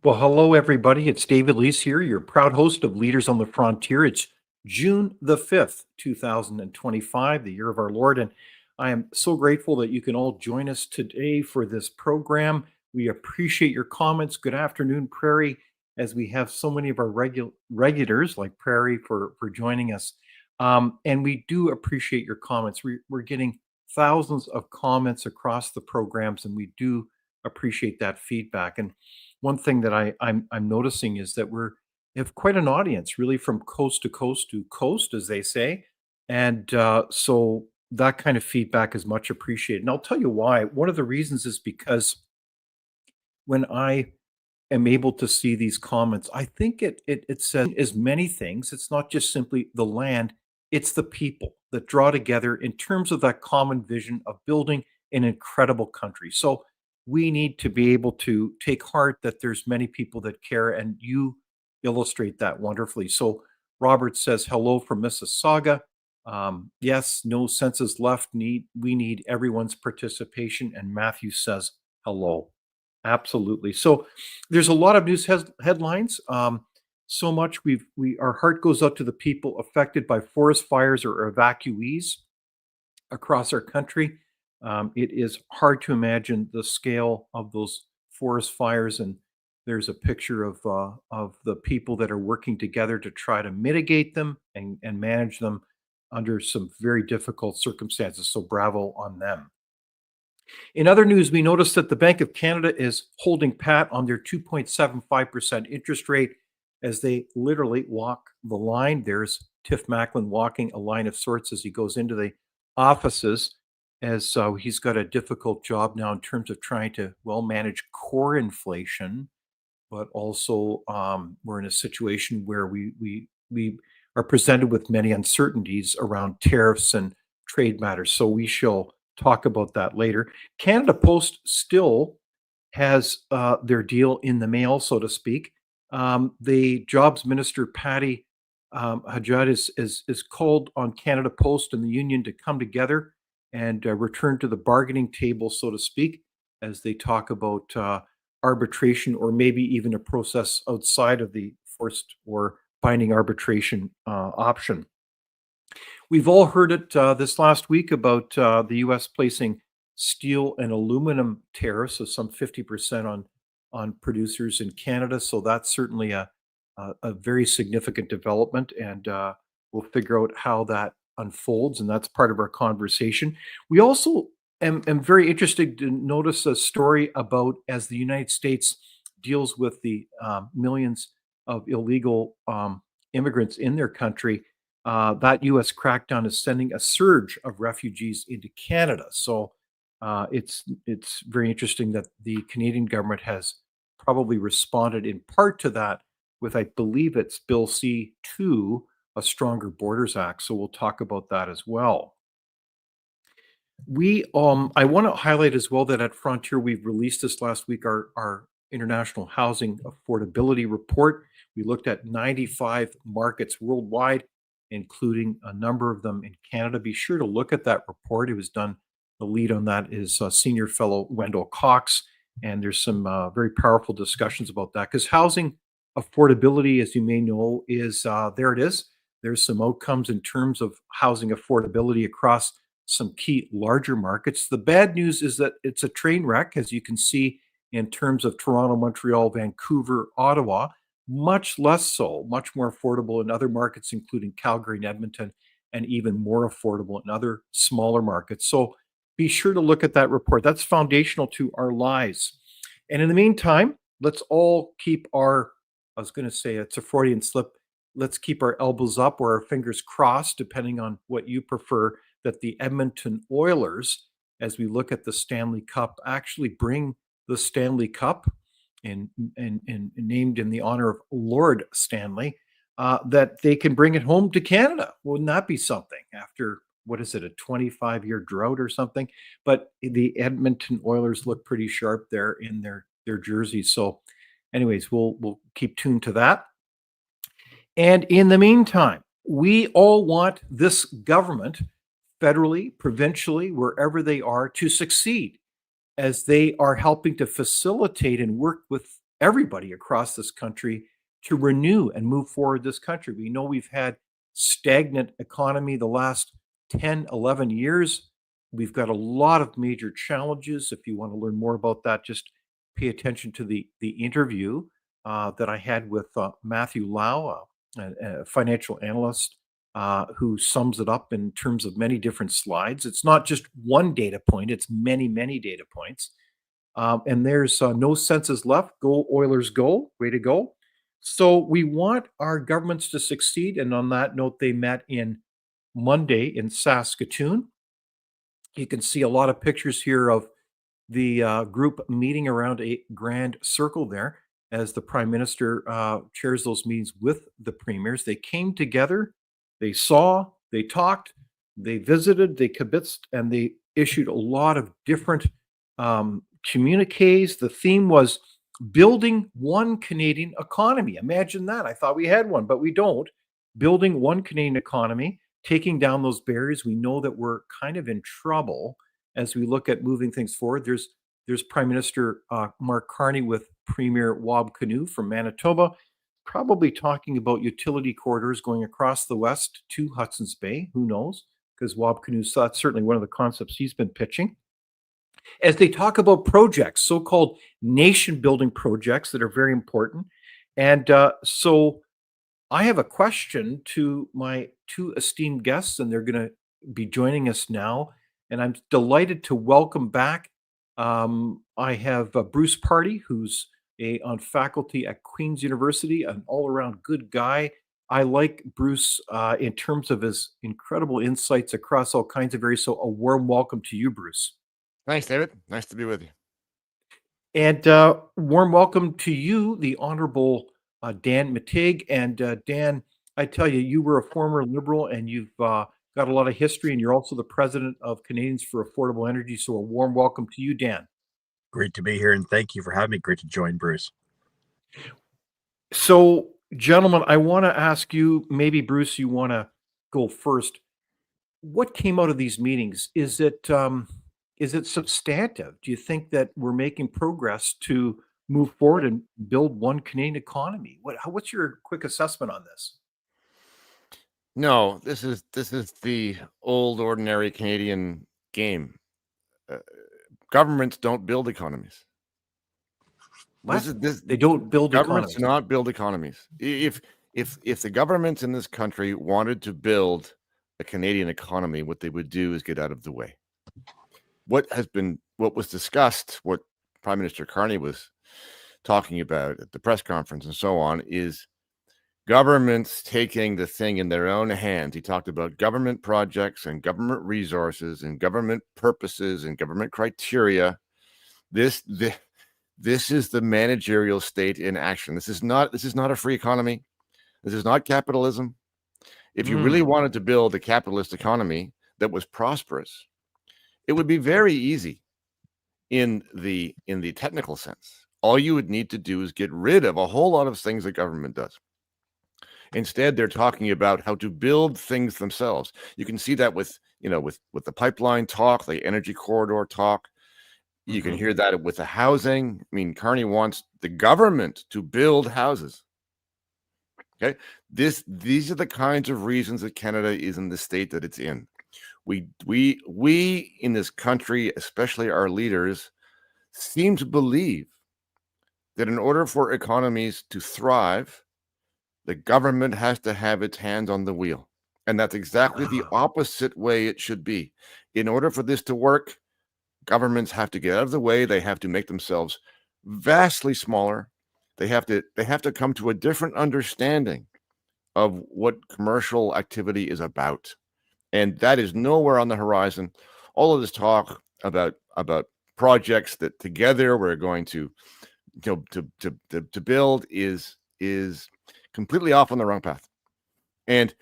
Well, hello, everybody. It's David Leis here, your proud host of Leaders on the Frontier. It's June the 5th, 2025, the year of our Lord. And I am so grateful that you can all join us today for this program. We appreciate your comments. Good afternoon, Prairie, as we have so many of our regulars like Prairie for joining us. And we do appreciate your comments. We're getting thousands of comments across the programs, and we do appreciate that feedback. And one thing that I'm noticing is that we have quite an audience, really from coast to coast, as they say, and so that kind of feedback is much appreciated. And I'll tell you why. One of the reasons is because when I am able to see these comments, I think it says as many things. It's not just simply the land; it's the people that draw together in terms of that common vision of building an incredible country. So we need to be able to take heart that there's many people that care, and you illustrate that wonderfully. So Robert says hello from Mississauga. Yes, no census left. We need everyone's participation. And Matthew says hello. Absolutely. So there's a lot of news headlines. So much our heart goes out to the people affected by forest fires or evacuees across our country. It is hard to imagine the scale of those forest fires, and there's a picture of the people that are working together to try to mitigate them and manage them under some very difficult circumstances. So bravo on them. In other news, we noticed that the Bank of Canada is holding pat on their 2.75% interest rate as they literally walk the line. There's Tiff Macklin walking a line of sorts as he goes into the offices, as he's got a difficult job now in terms of trying to well manage core inflation, but also we're in a situation where we are presented with many uncertainties around tariffs and trade matters. So we shall talk about that later. Canada Post still has their deal in the mail, so to speak. The Jobs Minister Patty Hajad is called on Canada Post and the union to come together and return to the bargaining table, so to speak, as they talk about arbitration or maybe even a process outside of the forced or binding arbitration option. We've all heard it this last week about the U.S. placing steel and aluminum tariffs of some 50% on producers in Canada. So that's certainly a very significant development, and we'll figure out how that unfolds, and that's part of our conversation. We also am very interested to notice a story about as the United States deals with the millions of illegal immigrants in their country. That U.S. crackdown is sending a surge of refugees into Canada. So it's very interesting that the Canadian government has probably responded in part to that with, I believe it's Bill C-2, a Stronger Borders Act. So we'll talk about that as well. I want to highlight as well that at Frontier, we've released this last week our International Housing Affordability Report. We looked at 95 markets worldwide, including a number of them in Canada. Be sure to look at that report. It was done, the lead on that is senior fellow Wendell Cox, and there's some very powerful discussions about that because housing affordability, as you may know, is there it is. There's some outcomes in terms of housing affordability across some key larger markets. The bad news is that it's a train wreck, as you can see in terms of Toronto, Montreal, Vancouver, Ottawa, much less so, much more affordable in other markets, including Calgary and Edmonton, and even more affordable in other smaller markets. So be sure to look at that report. That's foundational to our lives. And in the meantime, let's all keep I was going to say it's a Freudian slip, let's keep our elbows up or our fingers crossed, depending on what you prefer, that the Edmonton Oilers, as we look at the Stanley Cup, actually bring the Stanley Cup and named in the honor of Lord Stanley, that they can bring it home to Canada. Wouldn't that be something after, what is it, a 25-year drought or something? But the Edmonton Oilers look pretty sharp there in their jerseys. So anyways, we'll keep tuned to that. And in the meantime, we all want this government, federally, provincially, wherever they are, to succeed as they are helping to facilitate and work with everybody across this country to renew and move forward this country. We know we've had stagnant economy the last 10, 11 years. We've got a lot of major challenges. If you want to learn more about that, just pay attention to the interview that I had with Matthew Lau, a financial analyst who sums it up in terms of many different slides. It's not just one data point, it's many, many data points. And there's no senses left. Go Oilers, go. Way to go. So we want our governments to succeed. And on that note, they met in Monday in Saskatoon. You can see a lot of pictures here of the group meeting around a grand circle there as the Prime Minister chairs those meetings with the premiers. They came together, they saw, they talked, they visited, they kibitzed, and they issued a lot of different communiques. The theme was building one Canadian economy. Imagine that. I thought we had one, but we don't. Building one Canadian economy, taking down those barriers. We know that we're kind of in trouble as we look at moving things forward. There's Prime Minister Mark Carney with Premier Wab Kinew from Manitoba, probably talking about utility corridors going across the west to Hudson's Bay. Who knows? Because Wab Kinew, that's certainly one of the concepts he's been pitching. As they talk about projects, so-called nation-building projects that are very important. And so I have a question to my two esteemed guests, and they're going to be joining us now. And I'm delighted to welcome back. I have Bruce Pardy, who's on faculty at Queen's University, an all-around good guy. I like Bruce in terms of his incredible insights across all kinds of areas. So a warm welcome to you, Bruce. Thanks, David. Nice to be with you. And warm welcome to you, the Honorable Dan McTeague. And Dan, I tell you, you were a former Liberal and you've got a lot of history, and you're also the president of Canadians for Affordable Energy. So a warm welcome to you, Dan. Great to be here, and thank you for having me. Great to join, Bruce. So, gentlemen, I want to ask you, maybe Bruce, you want to go first. What came out of these meetings? Is it substantive? Do you think that we're making progress to move forward and build one Canadian economy? What's your quick assessment on this? No, this is the old ordinary Canadian game. Governments don't build economies. They don't build governments economies. do not build economies. If the governments in this country wanted to build a Canadian economy, what they would do is get out of the way. What was discussed, what Prime Minister Carney was talking about at the press conference and so on, is governments taking the thing in their own hands. He talked about government projects and government resources and government purposes and government criteria. This is the managerial state in action. This is not a free economy. This is not capitalism. If you really wanted to build a capitalist economy that was prosperous, it would be very easy in the technical sense. All you would need to do is get rid of a whole lot of things that government does. Instead, they're talking about how to build things themselves. You can see that with the pipeline talk, the energy corridor talk. You can hear that with the housing. I mean, Carney wants the government to build houses. Okay, these are the kinds of reasons that Canada is in the state that it's in. We in this country, especially our leaders, seem to believe that in order for economies to thrive, the government has to have its hands on the wheel. And that's exactly the opposite way it should be. In order for this to work, governments have to get out of the way. They have to make themselves vastly smaller. They have to come to a different understanding of what commercial activity is about. And that is nowhere on the horizon. All of this talk about projects that together we're going to build is completely off on the wrong path. And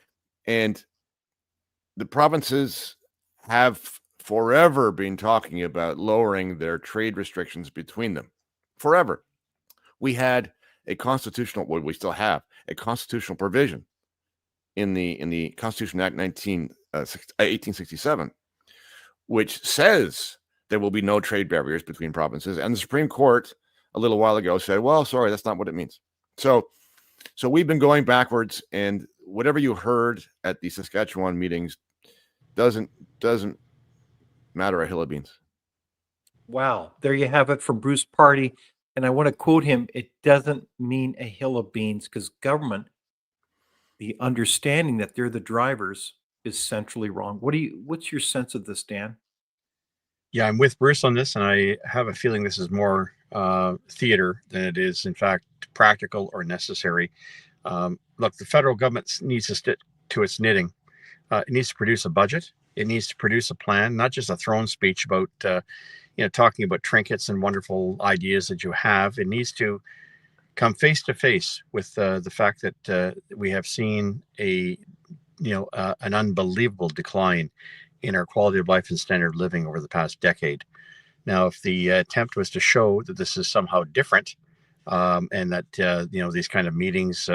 the provinces have forever been talking about lowering their trade restrictions between them. Forever. We had a constitutional, well, we still have a constitutional provision in the Constitution Act 1867, which says there will be no trade barriers between provinces. And the Supreme Court a little while ago said, well, sorry, that's not what it means. So we've been going backwards, and whatever you heard at the Saskatchewan meetings doesn't matter a hill of beans. Wow. There you have it from Bruce Pardy. And I want to quote him, it doesn't mean a hill of beans, because government, the understanding that they're the drivers, is centrally wrong. What's your sense of this, Dan? Yeah, I'm with Bruce on this, and I have a feeling this is more theater than it is, in fact, practical or necessary. Look, the federal government needs to stick to its knitting. It needs to produce a budget. It needs to produce a plan, not just a throne speech about, talking about trinkets and wonderful ideas that you have. It needs to come face to face with the fact that we have seen an unbelievable decline in our quality of life and standard of living over the past decade. Now, if the attempt was to show that this is somehow different, and that these kind of meetings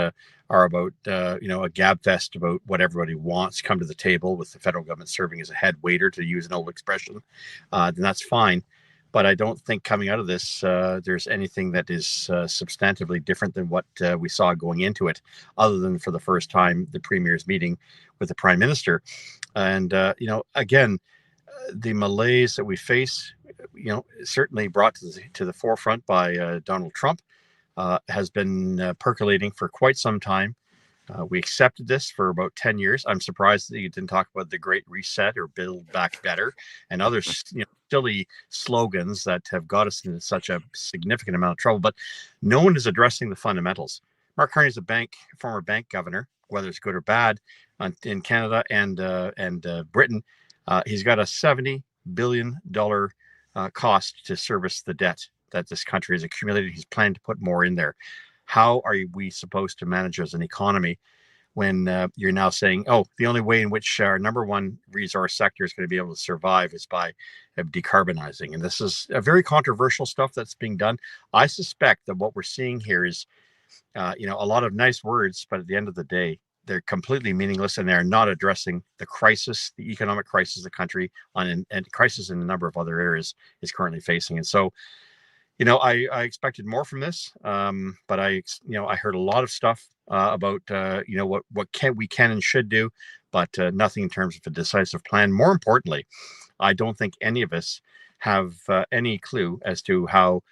are about a gab fest about what everybody wants to come to the table, with the federal government serving as a head waiter, to use an old expression, then that's fine. But I don't think coming out of this, there's anything that is substantively different than what we saw going into it, other than for the first time the Premier's meeting with the Prime Minister. And, again, the malaise that we face, certainly brought to the forefront by Donald Trump, has been percolating for quite some time. We accepted this for about 10 years. I'm surprised that you didn't talk about the Great Reset or Build Back Better and other silly slogans that have got us into such a significant amount of trouble. But no one is addressing the fundamentals. Mark Carney is a former bank governor, whether it's good or bad, in Canada and Britain. He's got a $70 billion cost to service the debt that this country has accumulated. He's planning to put more in there. How are we supposed to manage as an economy when you're now saying, the only way in which our number one resource sector is going to be able to survive is by decarbonizing? And this is a very controversial stuff that's being done. I suspect that what we're seeing here is, a lot of nice words, but at the end of the day, they're completely meaningless, and they're not addressing the crisis, the economic crisis the country and crisis in a number of other areas is currently facing. And so, I expected more from this, but I heard a lot of stuff about what we can and should do, but nothing in terms of a decisive plan. More importantly, I don't think any of us have any clue as to how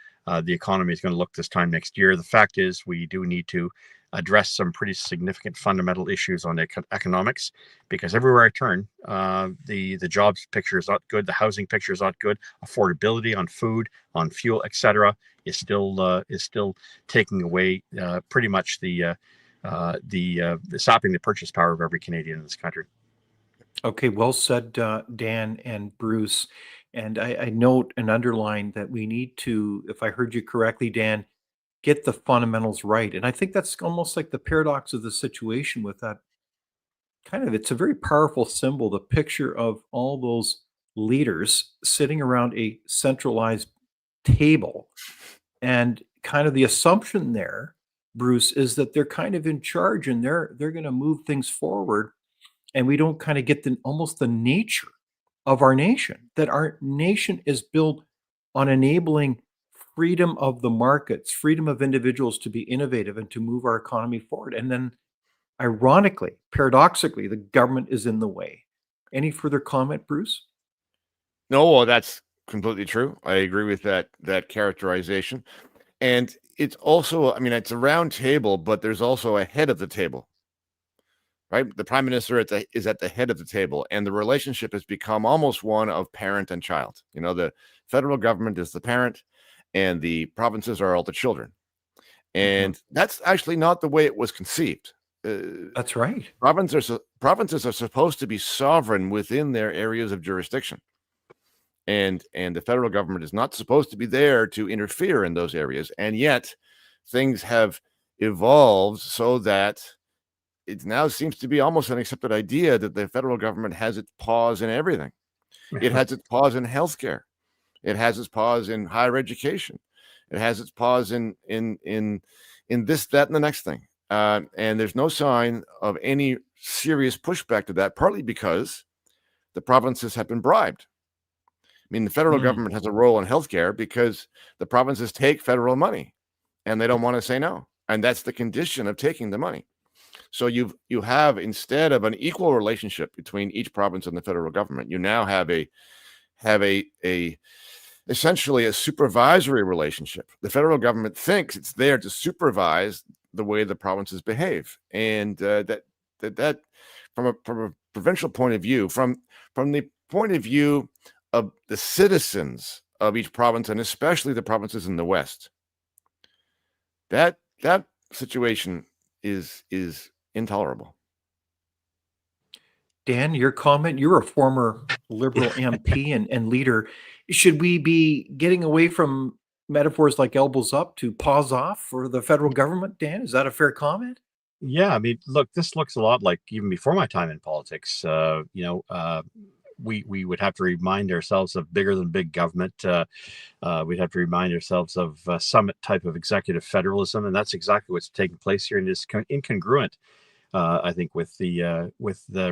the economy is going to look this time next year. The fact is, we do need to address some pretty significant fundamental issues on economics, because everywhere I turn, the jobs picture is not good, the housing picture is not good, affordability on food, on fuel, etc., is still taking away pretty much the stopping the purchase power of every Canadian in this country. Okay, well said, Dan and Bruce. And I note and underline that we need to, if I heard you correctly, Dan, get the fundamentals right. And I think that's almost like the paradox of the situation with that it's a very powerful symbol, the picture of all those leaders sitting around a centralized table. And kind of the assumption there, Bruce, is that they're kind of in charge, and they're going to move things forward. And we don't kind of get almost the nature of our nation, that our nation is built on enabling freedom of the markets, freedom of individuals to be innovative and to move our economy forward. And then, ironically, paradoxically, the government is in the way. Any further comment, Bruce? No, well, that's completely true. I agree with that characterization. And it's also, it's a round table, but there's also a head of the table, right? The Prime Minister is at the head of the table, and the relationship has become almost one of parent and child. The federal government is the parent, and the provinces are all the children. And that's actually not the way it was conceived. That's right. Provinces are supposed to be sovereign within their areas of jurisdiction. And the federal government is not supposed to be there to interfere in those areas. And yet things have evolved so that it now seems to be almost an accepted idea that the federal government has its paws in everything. It has its paws in healthcare. It has its paws in higher education. It has its paws in this, that, and the next thing. And there's no sign of any serious pushback to that, partly because the provinces have been bribed. mean, the federal government has a role in healthcare because the provinces take federal money and they don't want to say no. And that's the condition of taking the money. So you have, instead of an equal relationship between each province and the federal government, you now have essentially a supervisory relationship. The federal government thinks it's there to supervise the way the provinces behave, and that from a provincial point of view, from the point of view of the citizens of each province, and especially the provinces in the West, that situation is intolerable. Dan, your comment, you're a former Liberal MP and leader. Should we be getting away from metaphors like elbows up to paws off for the federal government, Dan? Is that a fair comment? Yeah, I mean, look, this looks a lot like even before my time in politics. We would have to remind ourselves of bigger than big government. We'd have to remind ourselves of summit type of executive federalism, and that's exactly what's taking place here, and is incongruent, I think, with the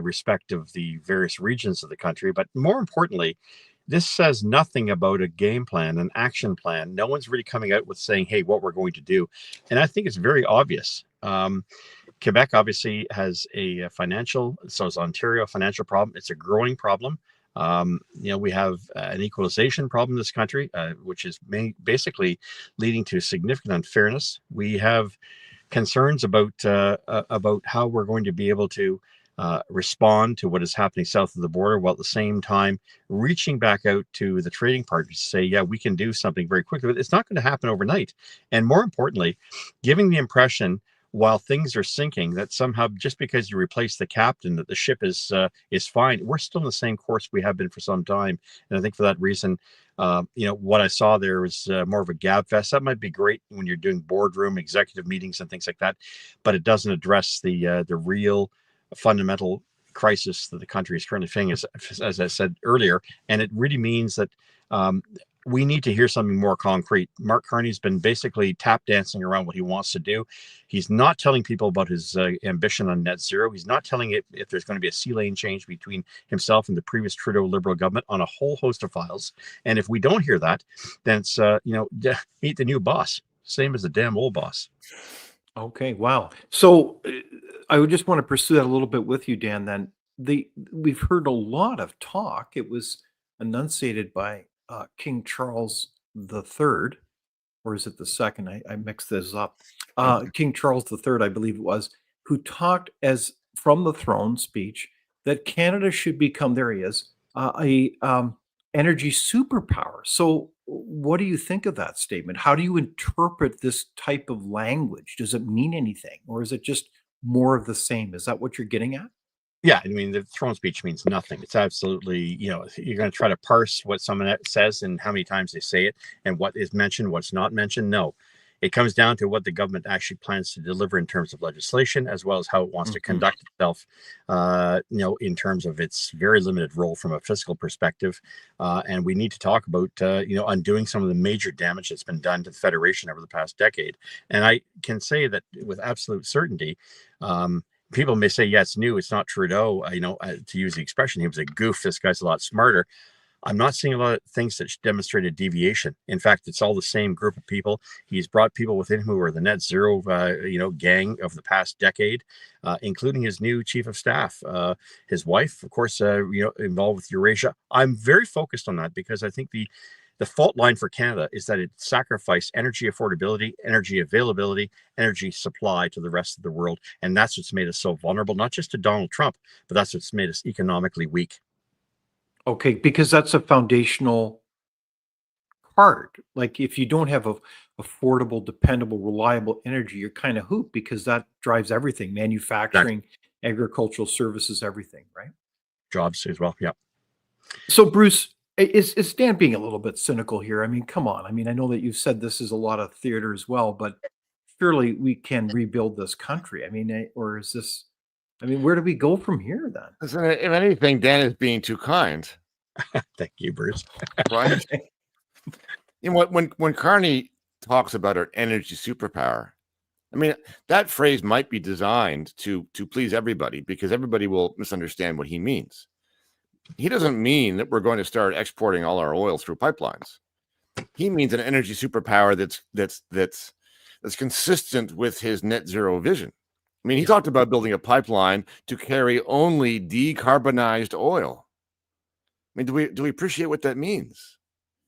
respect of the various regions of the country. But more importantly, this says nothing about a game plan, an action plan. No one's really coming out with saying, "Hey, what we're going to do," and I think it's very obvious. Quebec obviously has a financial, so is Ontario, a financial problem. It's a growing problem. We have an equalization problem in this country, which is basically leading to significant unfairness. We have concerns about how we're going to be able to respond to what is happening south of the border, while at the same time reaching back out to the trading partners to say, yeah, we can do something very quickly. But it's not going to happen overnight. And more importantly, giving the impression, while things are sinking, that somehow just because you replace the captain, that the ship is fine. We're still in the same course we have been for some time. And I think for that reason, what I saw there was more of a gab fest. That might be great when you're doing boardroom executive meetings and things like that, but it doesn't address the real fundamental crisis that the country is currently facing, as I said earlier. And it really means that we need to hear something more concrete. Mark Carney's been basically tap dancing around what he wants to do. He's not telling people about his ambition on net zero. He's not telling it if there's going to be a sea lane change between himself and the previous Trudeau Liberal government on a whole host of files. And if we don't hear that, then it's, meet the new boss, same as the damn old boss. Okay, wow. So I would just want to pursue that a little bit with you, Dan. Then we've heard a lot of talk. It was enunciated by King Charles III, or is it the second? I mixed this up. King Charles III, I believe it was, who talked as from the throne speech that Canada should become, there he is, a energy superpower. So what do you think of that statement? How do you interpret this type of language? Does it mean anything, or is it just more of the same? Is that what you're getting at? Yeah, I mean, the throne speech means nothing. It's absolutely, you're going to try to parse what someone says and how many times they say it and what is mentioned, what's not mentioned. No, it comes down to what the government actually plans to deliver in terms of legislation, as well as how it wants to conduct itself, in terms of its very limited role from a fiscal perspective. And we need to talk about, undoing some of the major damage that's been done to the Federation over the past decade. And I can say that with absolute certainty, people may say, yeah, it's new, it's not Trudeau. To use the expression, he was a goof. This guy's a lot smarter. I'm not seeing a lot of things that demonstrated deviation. In fact, it's all the same group of people. He's brought people with him who are the net zero, gang of the past decade, including his new chief of staff, his wife, of course, involved with Eurasia. I'm very focused on that because I think the fault line for Canada is that it sacrificed energy affordability, energy availability, energy supply to the rest of the world. And that's what's made us so vulnerable, not just to Donald Trump, but that's what's made us economically weak. Okay, because that's a foundational part. Like if you don't have affordable, dependable, reliable energy, you're kind of hooped because that drives everything, manufacturing, agricultural services, everything, right? Jobs as well, yeah. So Bruce, is Dan being a little bit cynical here? I mean, come on. I mean, I know that you've said this is a lot of theater as well, but surely we can rebuild this country. I mean, or is this, where do we go from here then? Listen, if anything, Dan is being too kind. Thank you, Bruce. Right? When Carney talks about our energy superpower, that phrase might be designed to please everybody because everybody will misunderstand what he means. he doesn't mean that we're going to start exporting all our oil through pipelines. He means an energy superpower that's consistent with his net zero vision. I mean, he talked about building a pipeline to carry only decarbonized oil. I mean, do we appreciate what that means?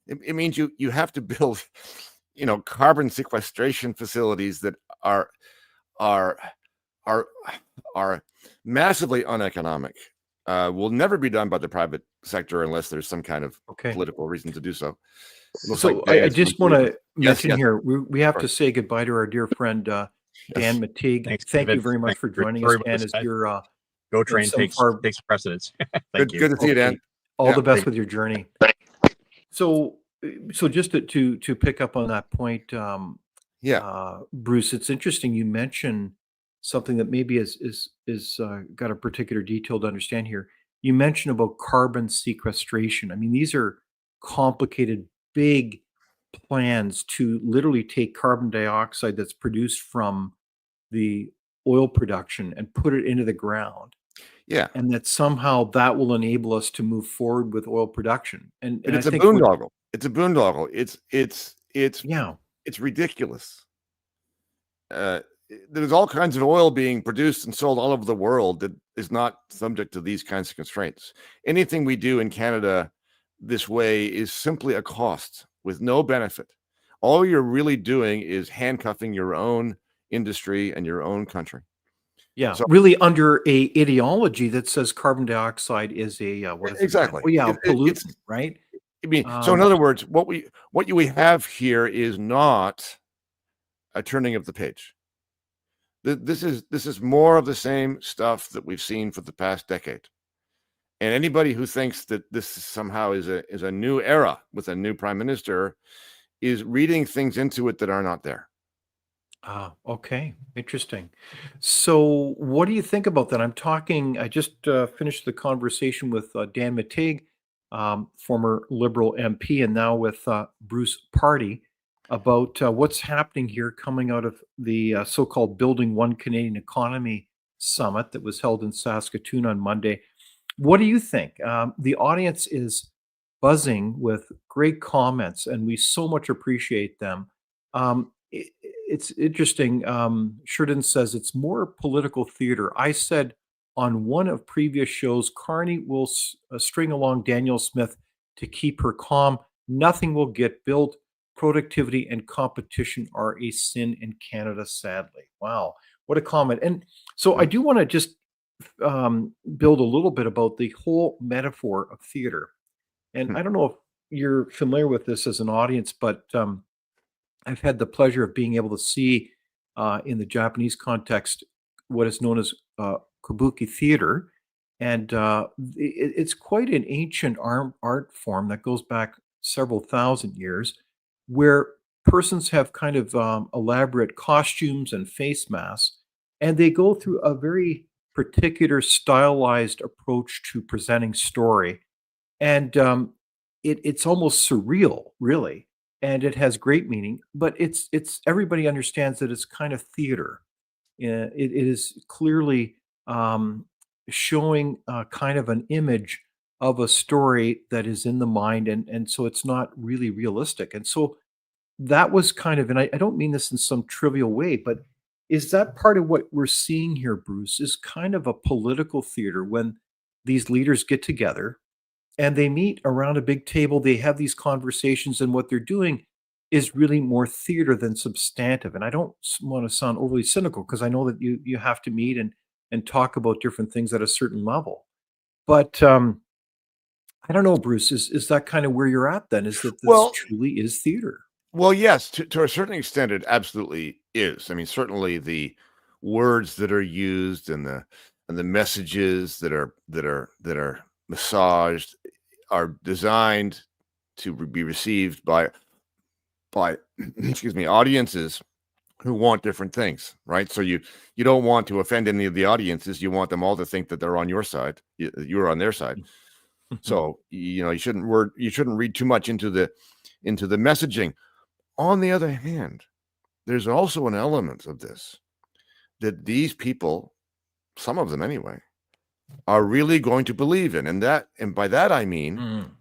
It means you have to build, carbon sequestration facilities that are massively uneconomic. Will never be done by the private sector unless there's some kind of political reason to do so. So I just want to mention here, we have to Sorry. say goodbye to our dear friend, Dan McTeague. Thanks, Thank you David. very much Thanks for for- joining sorry us, about Dan, this, as your Go train some takes far- precedence. Thank you. Good to see you, Dan. all Yeah. the best with your journey. So just to pick up on that point, Bruce, it's interesting you mentioned something that maybe is got a particular detail to understand here. You mentioned about carbon sequestration. I mean, these are complicated, big plans to literally take carbon dioxide that's produced from the oil production and put it into the ground, Yeah. and that somehow that will enable us to move forward with oil production. And But I it's a think what- boondoggle. It's a boondoggle. yeah, It's ridiculous. There's all kinds of oil being produced and sold all over the world that is not subject to these kinds of constraints. Anything we do in Canada this way is simply a cost with no benefit. All you're really doing is handcuffing your own industry and your own country. yeah, So- really under a ideology that says carbon dioxide is a what is it? Exactly. Oh, yeah, It- it's- pollutant, right? I mean, so in Um, other words, what we have here is not a turning of the page. This is more of the same stuff that we've seen for the past decade. And anybody who thinks that this somehow is a new era with a new prime minister is reading things into it that are not there. Okay, interesting. So, what do you think about that? I just finished the conversation with Dan McTeague, former Liberal MP, and now with Bruce Pardy about what's happening here coming out of the so-called Building One Canadian Economy Summit that was held in Saskatoon on Monday. What do you think? The audience is buzzing with great comments, and we so much appreciate them. It's interesting. Sheridan says it's more political theater. I said on one of previous shows, Carney will string along Danielle Smith to keep her calm. Nothing will get built. Productivity and competition are a sin in Canada, sadly. Wow, what a comment. And so I do want to just build a little bit about the whole metaphor of theater. And I don't know if you're familiar with this as an audience, but I've had the pleasure of being able to see in the Japanese context what is known as Kabuki Theatre. And it's quite an ancient art form that goes back several thousand years, where persons have kind of elaborate costumes and face masks, and they go through a very particular stylized approach to presenting story. And it's almost surreal, really, and it has great meaning. But it's everybody understands that it's kind of theater. It is clearly showing kind of an image of a story that is in the mind, and so it's not really realistic. And so that was kind of, and I don't mean this in some trivial way, but is that part of what we're seeing here, Bruce, is kind of a political theater when these leaders get together and they meet around a big table, they have these conversations, and what they're doing is really more theater than substantive. And I don't want to sound overly cynical, because I know that you have to meet and talk about different things at a certain level. But I don't know, Bruce, is that kind of where you're at then? Is that this Well- truly is theater? Well, yes, to a certain extent, it absolutely is. I mean, certainly the words that are used and the messages that are massaged are designed to be received by excuse me, audiences who want different things, right? So you don't want to offend any of the audiences. You want them all to think that they're on your side. You're on their side. So you shouldn't read too much into the messaging. On the other hand, there's also an element of this that these people, some of them anyway, are really going to believe in. And by that I mean Mm.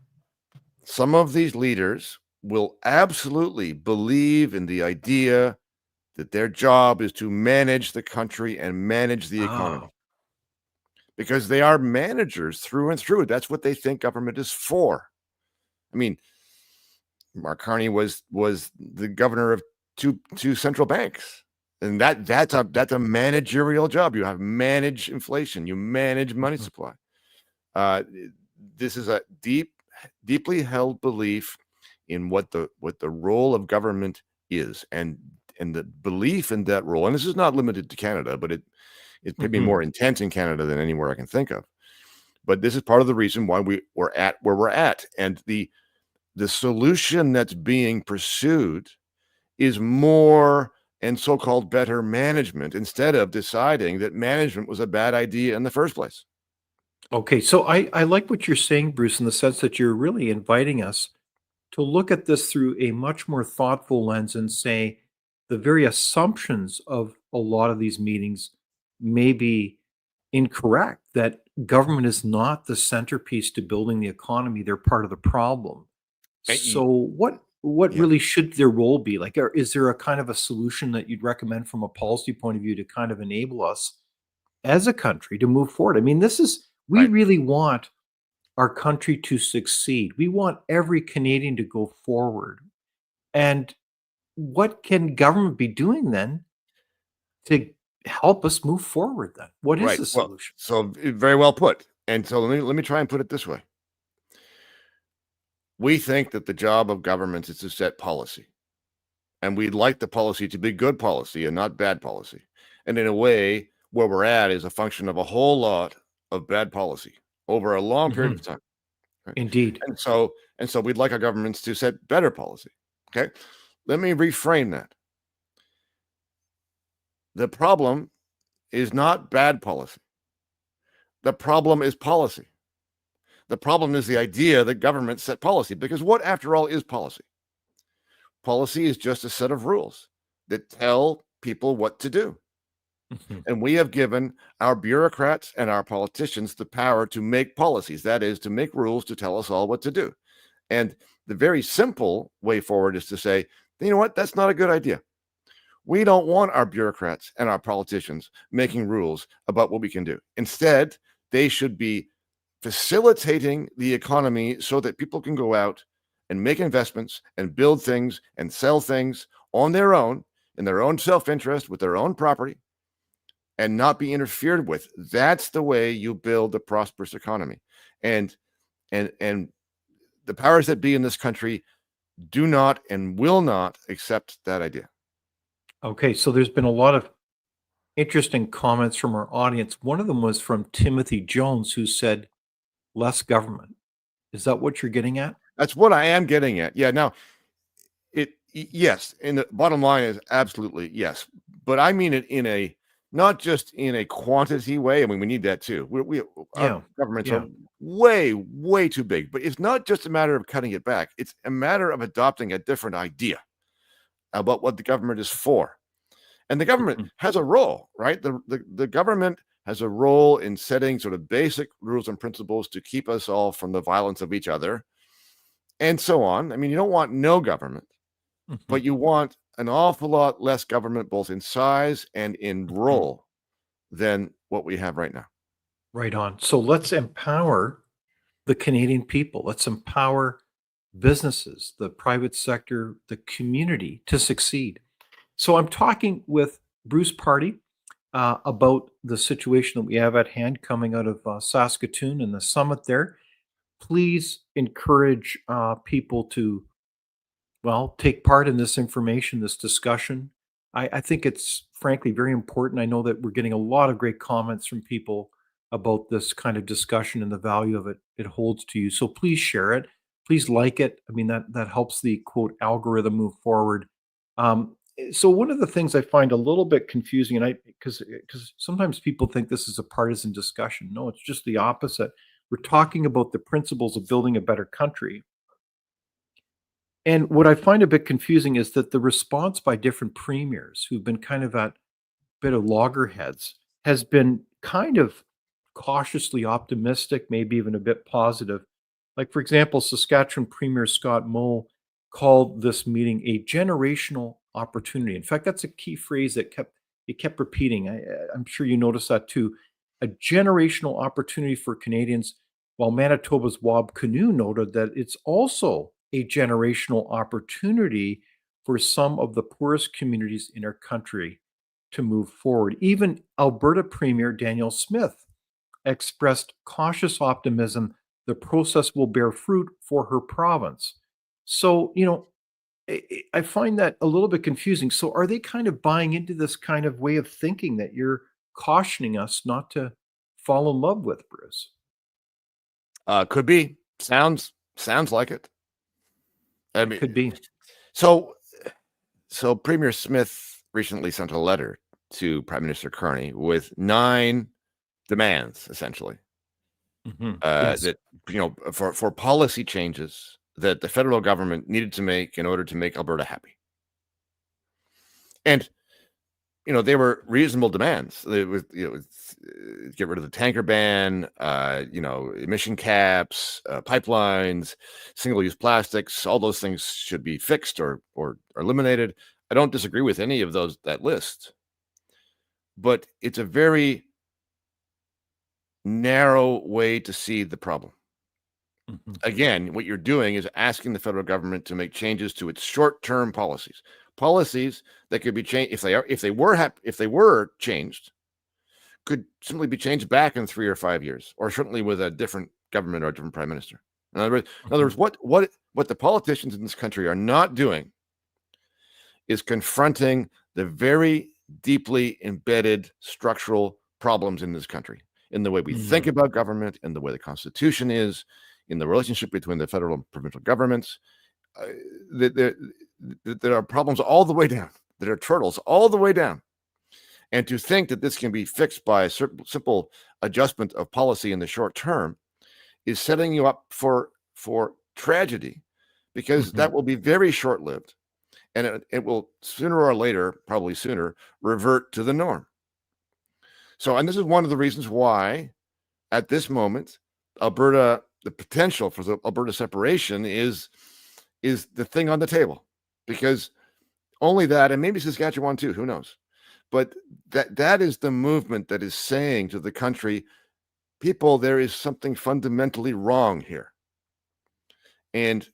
some of these leaders will absolutely believe in the idea that their job is to manage the country and manage the economy, Oh, because they are managers through and through. That's what they think government is for. I mean, Mark Carney was the governor of two central banks, and that's a managerial job. You have manage inflation, you manage money mhm. supply. Uh, this is a deeply held belief in what the role of government is, and the belief in that role. And this is not limited to Canada, but it's maybe Mhm. more intense in Canada than anywhere I can think of. But this is part of the reason why we're at where we're at, and the solution that's being pursued is more and so-called better management, instead of deciding that management was a bad idea in the first place. Okay, so I like what you're saying, Bruce, in the sense that you're really inviting us to look at this through a much more thoughtful lens and say the very assumptions of a lot of these meetings may be incorrect, that government is not the centerpiece to building the economy, they're part of the problem. So what Yeah. really should their role be? Like, is there a kind of a solution that you'd recommend from a policy point of view to kind of enable us as a country to move forward? I mean, this is we Right. really want our country to succeed. We want every Canadian to go forward. And what can government be doing then to help us move forward then? What is Right. the Well, solution? so very well put. And so let me try and put it this way. We think that the job of government is to set policy, and we'd like the policy to be good policy and not bad policy. And in a way, where we're at is a function of a whole lot of bad policy over a long period Mhm. of time. Right? Indeed. And so we'd like our governments to set better policy. Okay. Let me reframe that. The problem is not bad policy. The problem is policy. The problem is the idea that governments set policy, because what, after all, is policy? Policy is just a set of rules that tell people what to do. Mhm. And we have given our bureaucrats and our politicians the power to make policies, that is, to make rules to tell us all what to do. And the very simple way forward is to say, you know what, that's not a good idea. We don't want our bureaucrats and our politicians making rules about what we can do. Instead, they should be facilitating the economy so that people can go out and make investments and build things and sell things on their own, in their own self-interest, with their own property, and not be interfered with. That's the way you build a prosperous economy. And and the powers that be in this country do not and will not accept that idea. Okay, so there's been a lot of interesting comments from our audience. One of them was from Timothy Jones, who said, less government. Is that what you're getting at? That's what I am getting at. Yeah. Now, yes, and the bottom line is absolutely yes, but I mean it in a not just in a quantity way. I mean, we need that too. Our Yeah. governments Yeah. are way too big, but it's not just a matter of cutting it back. It's a matter of adopting a different idea about what the government is for. And the government Mhm. has a role, right? The government has a role in setting sort of basic rules and principles to keep us all from the violence of each other, and so on. I mean, you don't want no government, Mhm. but you want an awful lot less government, both in size and in Mhm. role, than what we have right now. Right on. So let's empower the Canadian people. Let's empower businesses, the private sector, the community to succeed. So I'm talking with Bruce Pardy about the situation that we have at hand coming out of Saskatoon and the summit there. Please encourage people to, well, take part in this information, this discussion. I think it's frankly very important. I know that we're getting a lot of great comments from people about this kind of discussion and the value of it holds to you. So please share it. Please like it. I mean, that helps the quote algorithm move forward. So one of the things I find a little bit confusing, and I because sometimes people think this is a partisan discussion. No, it's just the opposite. We're talking about the principles of building a better country, and what I find a bit confusing is that the response by different premiers who've been kind of at bit of loggerheads has been kind of cautiously optimistic, maybe even a bit positive. Like, for example, Saskatchewan Premier Scott Moe called this meeting a generational opportunity. In fact, that's a key phrase that kept repeating. I'm sure you noticed that too. A generational opportunity for Canadians, while Manitoba's Wab Canoe noted that it's also a generational opportunity for some of the poorest communities in our country to move forward. Even Alberta Premier Danielle Smith expressed cautious optimism the process will bear fruit for her province. So, I find that a little bit confusing. So, are they kind of buying into this kind of way of thinking that you're cautioning us not to fall in love with, Bruce? Could be. Sounds like it. I It mean, could be. so Premier Smith recently sent a letter to Prime Minister Carney with 9 demands, essentially, Yes. that for policy changes that the federal government needed to make in order to make Alberta happy. And they were reasonable demands. They was, get rid of the tanker ban, emission caps, pipelines, single-use plastics. All those things should be fixed or eliminated. I don't disagree with any of that list, but it's a very narrow way to see the problem. Again, what you're doing is asking the federal government to make changes to its short-term policies that could be changed if they were changed, could simply be changed back in 3 or 5 years, or certainly with a different government or a different prime minister. In other words, what the politicians in this country are not doing is confronting the very deeply embedded structural problems in this country, in the way we think about government, in the way the Constitution is, in the relationship between the federal and provincial governments. There are problems all the way down. There are turtles all the way down. And to think that this can be fixed by a simple adjustment of policy in the short term is setting you up for tragedy, because that will be very short-lived, and it will sooner or later, probably sooner, revert to the norm. So, and this is one of the reasons why, at this moment, Alberta, the potential for the Alberta separation is the thing on the table, because only that, and maybe Saskatchewan too, who knows? But that is the movement that is saying to the country, people, there is something fundamentally wrong here. And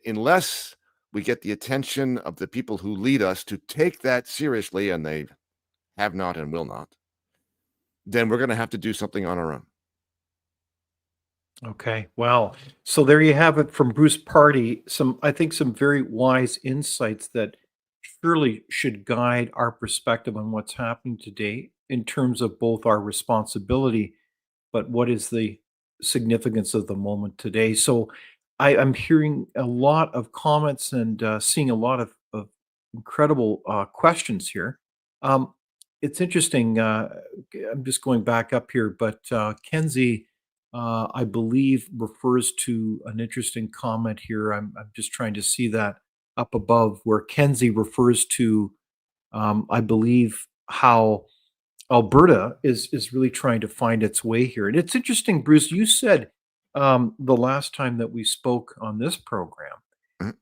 unless we get the attention of the people who lead us to take that seriously, and they have not and will not, then we're going to have to do something on our own. Okay. Well, so there you have it from Bruce Pardy. I think some very wise insights that surely should guide our perspective on what's happening today in terms of both our responsibility, but what is the significance of the moment today. So I'm hearing a lot of comments and seeing a lot of incredible questions here. It's interesting. I'm just going back up here, but Kenzie, I believe, refers to an interesting comment here. I'm just trying to see that up above, where Kenzie refers to, I believe, how Alberta is really trying to find its way here. And it's interesting, Bruce, you said the last time that we spoke on this program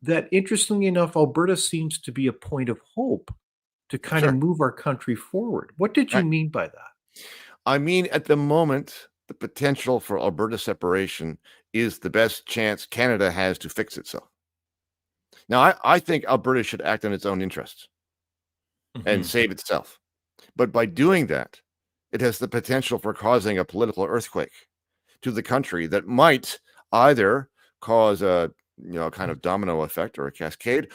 that, interestingly enough, Alberta seems to be a point of hope to kind of move our country forward. What did you mean by that? I mean, at the moment, the potential for Alberta separation is the best chance Canada has to fix itself. Now, I think Alberta should act in its own interests and save itself. But by doing that, it has the potential for causing a political earthquake to the country that might either cause a kind of domino effect or a cascade,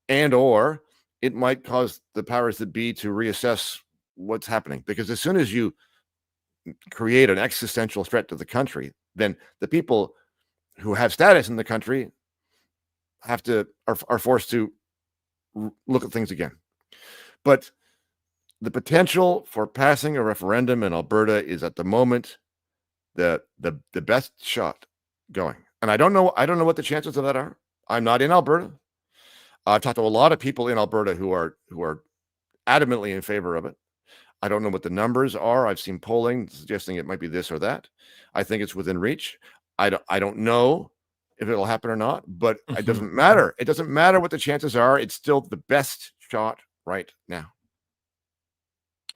and or it might cause the powers that be to reassess what's happening. Because as soon as you create an existential threat to the country, then the people who have status in the country are forced to look at things again. But the potential for passing a referendum in Alberta is at the moment the best shot going. And I don't know what the chances of that are. I'm not in Alberta. I've talked to a lot of people in Alberta who are adamantly in favor of it. I don't know what the numbers are. I've seen polling suggesting it might be this or that. I think it's within reach. I don't know if it'll happen or not, but it doesn't matter. It doesn't matter what the chances are. It's still the best shot right now.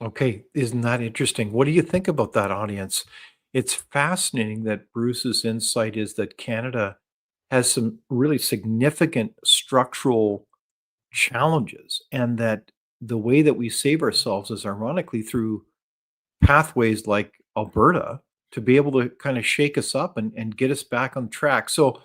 Okay, isn't that interesting? What do you think about that, audience? It's fascinating that Bruce's insight is that Canada has some really significant structural challenges, and that the way that we save ourselves is ironically through pathways like Alberta to be able to kind of shake us up and get us back on track. So,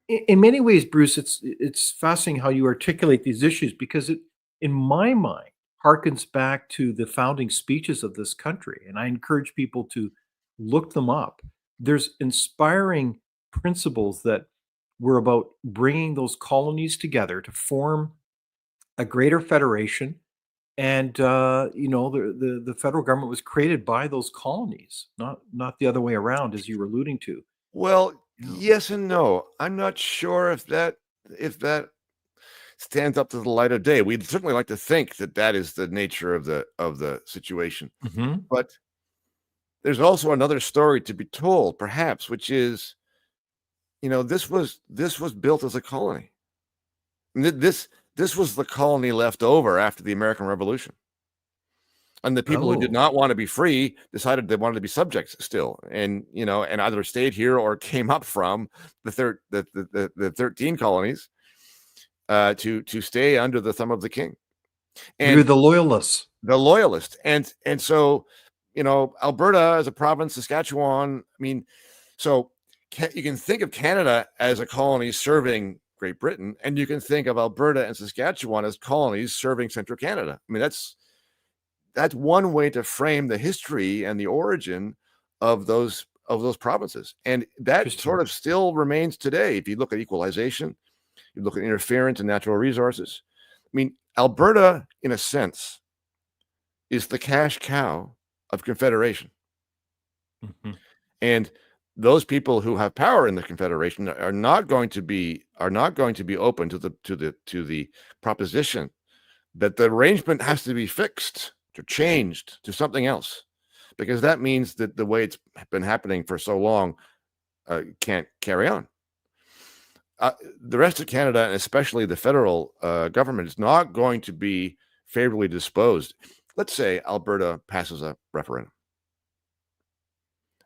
in many ways, Bruce, it's fascinating how you articulate these issues because it, in my mind, harkens back to the founding speeches of this country, and I encourage people to look them up. There's inspiring principles that were about bringing those colonies together to form a greater federation. And the federal government was created by those colonies, not the other way around, as you were alluding to. Well, Yeah. yes and no. I'm not sure if that stands up to the light of day. We'd certainly like to think that that is the nature of the situation. Mhm. But there's also another story to be told, perhaps, which is, this was built as a colony. And this was the colony left over after the American Revolution. And the people who did Oh. not want to be free decided they wanted to be subjects still, and either stayed here or came up from the 13 colonies to stay under the thumb of the king. You're And the loyalists. the loyalist. And so, Alberta as a province, Saskatchewan, so you can think of Canada as a colony serving Great Britain, and you can think of Alberta and Saskatchewan as colonies serving central Canada. That's one way to frame the history and the origin of those provinces. And that Interesting. sort of still remains today. If you look at equalization, you look at interference in natural resources. Alberta, in a sense, is the cash cow of Confederation. Mhm. And those people who have power in the Confederation are not going to be open to the proposition that the arrangement has to be fixed or changed to something else, because that means that the way it's been happening for so long can't carry on. The rest of Canada, and especially the federal government, is not going to be favorably disposed. Let's say Alberta passes a referendum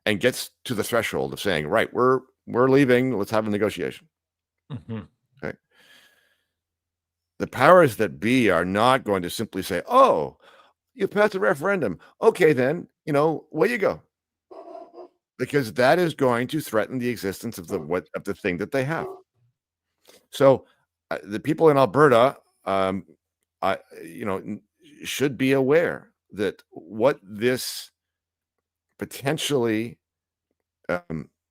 and gets to the threshold of saying, right, we're leaving, let's have a negotiation. Mhm. Okay. The powers that be are not going to simply say, oh, you passed a referendum. Okay, then, away you go. Because that is going to threaten the existence of the thing that they have. So the people in Alberta, should be aware that what this potentially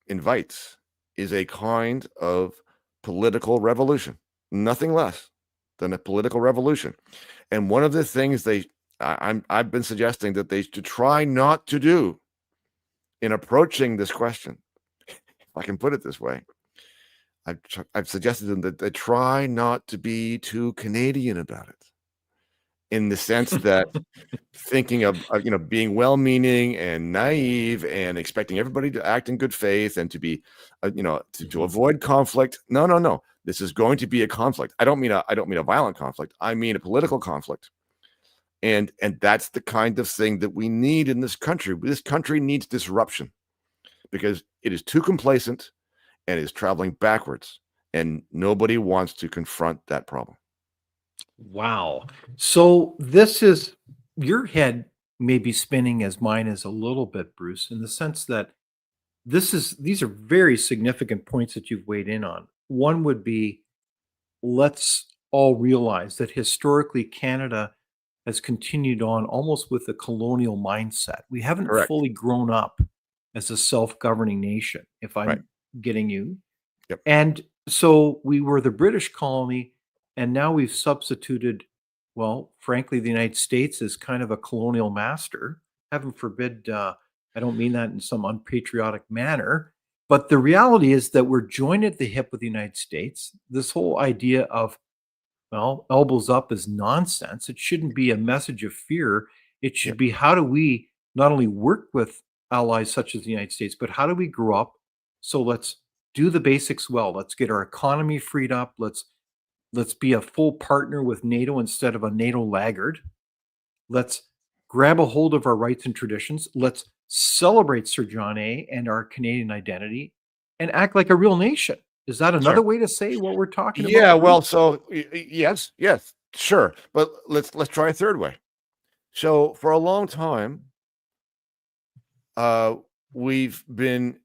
invites is a kind of political revolution, nothing less than a political revolution. And one of the things I've been suggesting that they should try not to do in approaching this question, if I can put it this way, I've suggested to them that they try not to be too Canadian about it, in the sense that thinking of being well-meaning and naive and expecting everybody to act in good faith and to be to avoid conflict. No. This is going to be a conflict. I don't mean a violent conflict. I mean a political conflict. And that's the kind of thing that we need in this country. This country needs disruption because it is too complacent and is traveling backwards, and nobody wants to confront that problem. Wow. So this is your head may be spinning as mine is a little bit, Bruce, in the sense that these are very significant points that you've weighed in on. One would be, let's all realize that historically Canada has continued on almost with a colonial mindset. We haven't Correct. fully grown up as a self-governing nation, if I'm Right. getting you. Yep. And so we were the British colony, and now we've substituted, well, frankly, the United States is kind of a colonial master. Heaven forbid, I don't mean that in some unpatriotic manner, but the reality is that we're joined at the hip with the United States. This whole idea of, well, elbows up is nonsense. It shouldn't be a message of fear. It should be, how do we not only work with allies such as the United States, but how do we grow up? So let's do the basics well. Let's get our economy freed up. Let's be a full partner with NATO instead of a NATO laggard. Let's grab a hold of our rights and traditions. Let's celebrate Sir John A. and our Canadian identity and act like a real nation. Is that another way to say what we're talking about? Yeah, well, so yes, sure. But let's try a third way. So for a long time, we've been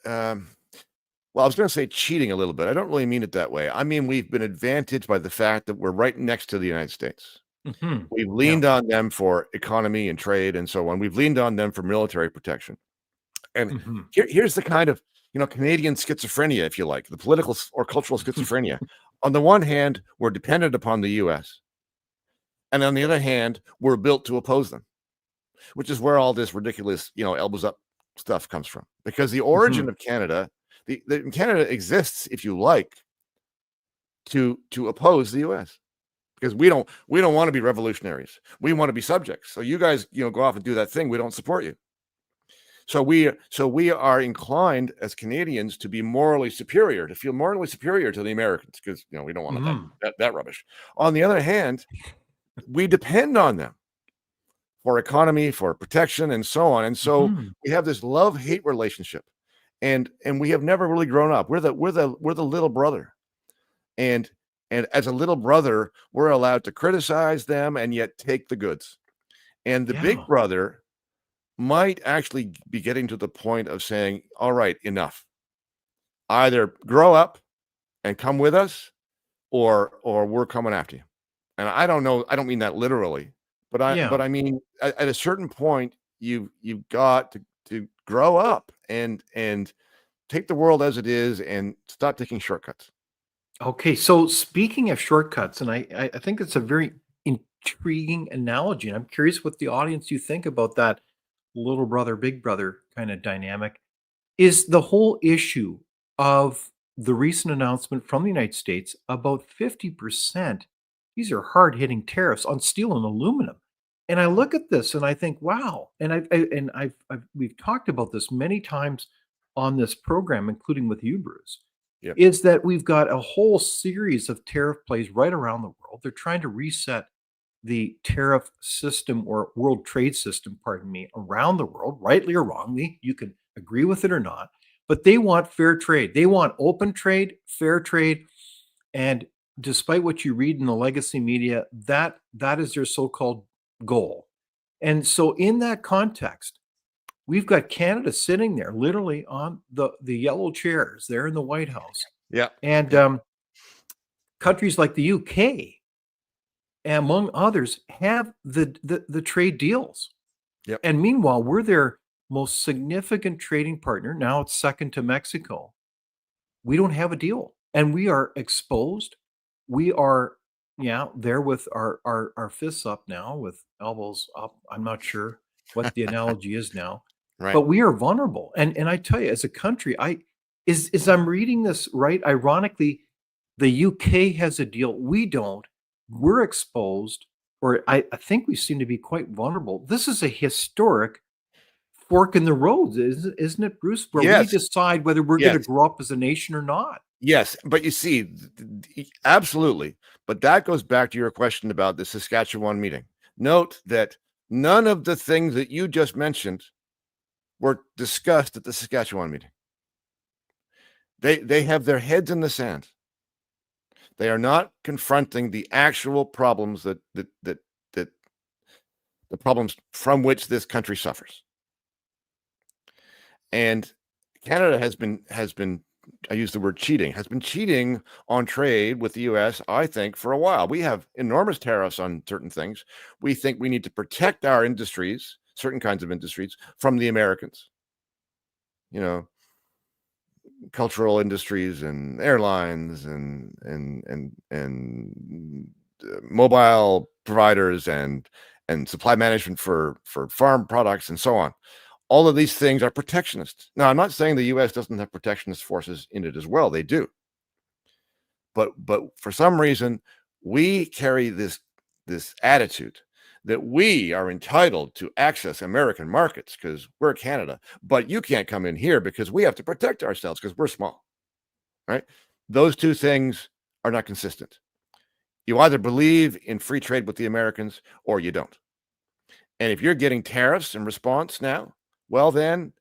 well, I was going to say cheating a little bit. I don't really mean it that way. I mean, we've been advantaged by the fact that we're right next to the United States. Mhm. We've leaned on them for economy and trade and so on. We've leaned on them for military protection. And Mhm. here's the kind of, Canadian schizophrenia, if you like, the political or cultural schizophrenia. On the one hand, we're dependent upon the US. And on the other hand, we're built to oppose them, which is where all this ridiculous, elbows up stuff comes from. Because the origin of Canada, Canada exists, if you like, to oppose the US. Because we don't want to be revolutionaries. We want to be subjects. So you guys, go off and do that thing. We don't support you. So we are inclined as Canadians to be morally superior, to feel morally superior to the Americans, because we don't want that rubbish. On the other hand, we depend on them for economy, for protection, and so on. And so we have this love-hate relationship, and we have never really grown up. We're the little brother, and as a little brother, we're allowed to criticize them and yet take the goods. And the big brother might actually be getting to the point of saying, all right, enough. Either grow up and come with us, or we're coming after you. And I don't know, I don't mean that literally, but I mean, at a certain point, you've got to grow up and take the world as it is and stop taking shortcuts. Okay, so speaking of shortcuts, and I think it's a very intriguing analogy, and I'm curious what the audience you think about that little brother, big brother kind of dynamic, is the whole issue of the recent announcement from the United States about 50%. These are hard-hitting tariffs on steel and aluminum. And I look at this and I think, wow. And we've talked about this many times on this program, including with you, Bruce. Yep. Is that we've got a whole series of tariff plays right around the world. They're trying to reset the tariff system, or world trade system, pardon me, around the world, rightly or wrongly. You can agree with it or not, but they want fair trade. They want open trade, fair trade. And despite what you read in the legacy media, that is their so-called goal. And so in that context, we've got Canada sitting there literally on the yellow chairs there in the White House. Yeah. And countries like the UK, among others, have the trade deals. Yep. And meanwhile, we're their most significant trading partner. Now it's second to Mexico. We don't have a deal, and we are exposed. We are, there with our fists up now, with elbows up. I'm not sure what the analogy is now, Right. but we are vulnerable. And I tell you, as a country, as I'm reading this right, ironically, the UK has a deal. We don't. We're exposed, or I think we seem to be quite vulnerable. This is a historic fork in the road, isn't it, Bruce? Where Yes. we decide whether we're going Yes. to grow up as a nation or not. Yes, but you see, absolutely. But that goes back to your question about the Saskatchewan meeting. Note that none of the things that you just mentioned were discussed at the Saskatchewan meeting. They have their heads in the sand. They are not confronting the actual problems that the problems from which this country suffers. And Canada has been, I use the word cheating, has been cheating on trade with the US, I think, for a while. We have enormous tariffs on certain things. We think we need to protect our industries, certain kinds of industries, from the Americans. Cultural industries and airlines and mobile providers and supply management for farm products and so on. All of these things are protectionist. Now, I'm not saying the U.S. doesn't have protectionist forces in it as well. They do. But for some reason, we carry this attitude that we are entitled to access American markets because we're Canada, but you can't come in here because we have to protect ourselves because we're small, right? Those two things are not consistent. You either believe in free trade with the Americans or you don't. And if you're getting tariffs in response now, well, then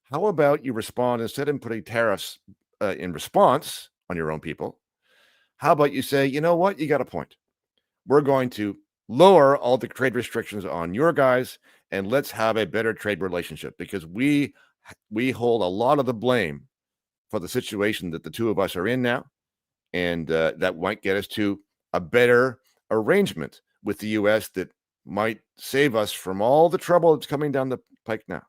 how about you respond instead of putting tariffs in response on your own people? How about you say, you know what? You got a point. We're going to lower all the trade restrictions on your guys and let's have a better trade relationship because we hold a lot of the blame for the situation that the two of us are in now. And that might get us to a better arrangement with the U.S. that might save us from all the trouble that's coming down the pike now.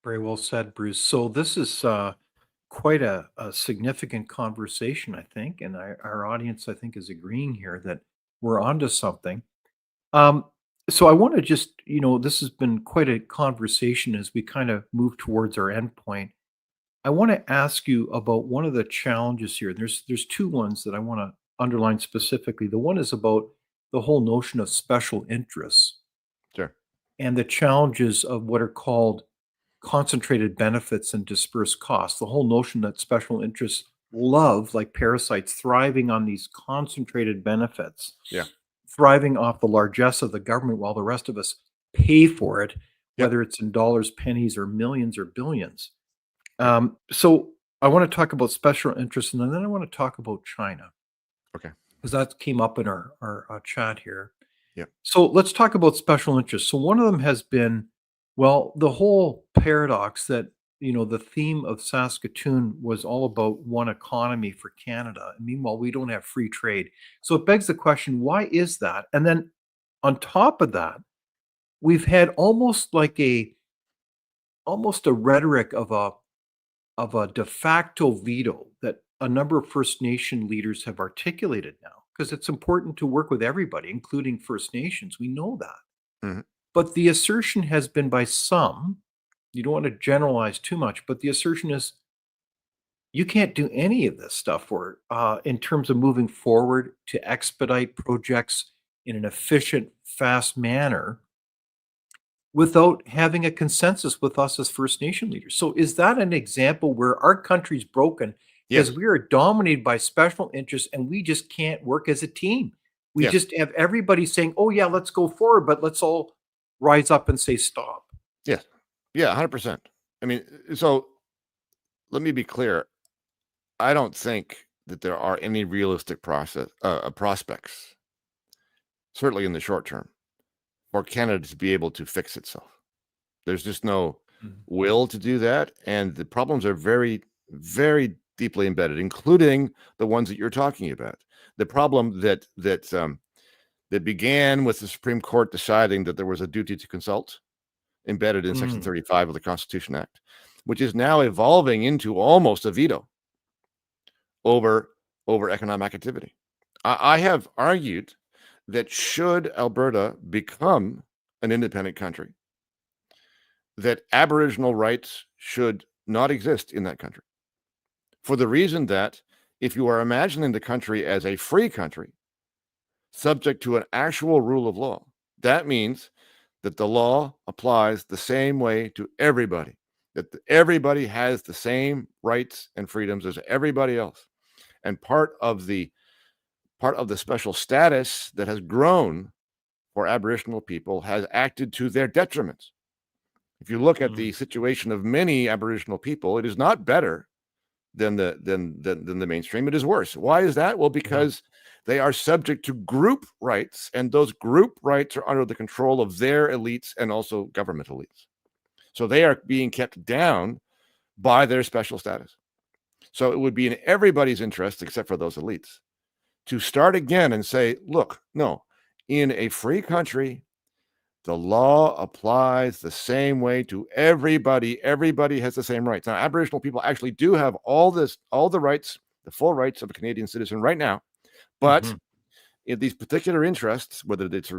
Very well said, Bruce. So this is quite a significant conversation, I think, and our audience, I think, is agreeing here that we're onto something. Um, so I want to just, this has been quite a conversation as we kind of move towards our end point. I want to ask you about one of the challenges here. There's two ones that I want to underline specifically. The one is about the whole notion of special interests Sure. and the challenges of what are called concentrated benefits and dispersed costs. The whole notion that special interests love, like parasites, thriving on these concentrated benefits, Yeah. thriving off the largesse of the government while the rest of us pay for it, Yep. whether it's in dollars, pennies, or millions or billions. So I want to talk about special interests, and then I want to talk about China. Okay. Because that came up in our chat here. Yeah. So let's talk about special interests. So one of them has been, well, the whole paradox that, the theme of Saskatoon was all about one economy for Canada. And meanwhile, we don't have free trade. So it begs the question, why is that? And then on top of that, we've had almost a rhetoric of a de facto veto that a number of First Nation leaders have articulated now, because it's important to work with everybody, including First Nations. We know that. Mhm. But the assertion has been by some, you don't want to generalize too much, but the assertion is you can't do any of this stuff or in terms of moving forward to expedite projects in an efficient, fast manner without having a consensus with us as First Nation leaders. So is that an example where our country's broken because Yes. we are dominated by special interests and we just can't work as a team? We Yes. just have everybody saying, oh yeah, let's go forward, but let's all rise up and say stop. Yes. Yeah, 100%. I mean, so let me be clear. I don't think that there are any realistic prospects, certainly in the short term, for Canada to be able to fix itself. There's just no will to do that. And the problems are very, very deeply embedded, including the ones that you're talking about. The problem that began with the Supreme Court deciding that there was a duty to consult embedded in Section 35 of the Constitution Act, which is now evolving into almost a veto over economic activity. I have argued that should Alberta become an independent country, that Aboriginal rights should not exist in that country, for the reason that if you are imagining the country as a free country, subject to an actual rule of law, that means that the law applies the same way to everybody, that everybody has the same rights and freedoms as everybody else. And part of the special status that has grown for Aboriginal people has acted to their detriment. If you look at the situation of many Aboriginal people, it is not better than the mainstream. It is worse. Why is that? Well, because they are subject to group rights, and those group rights are under the control of their elites and also government elites. So they are being kept down by their special status. So it would be in everybody's interest, except for those elites, to start again and say, look, no, in a free country, the law applies the same way to everybody. Everybody has the same rights. Now, Aboriginal people actually do have all the rights, the full rights of a Canadian citizen right now. But in these particular interests, whether it's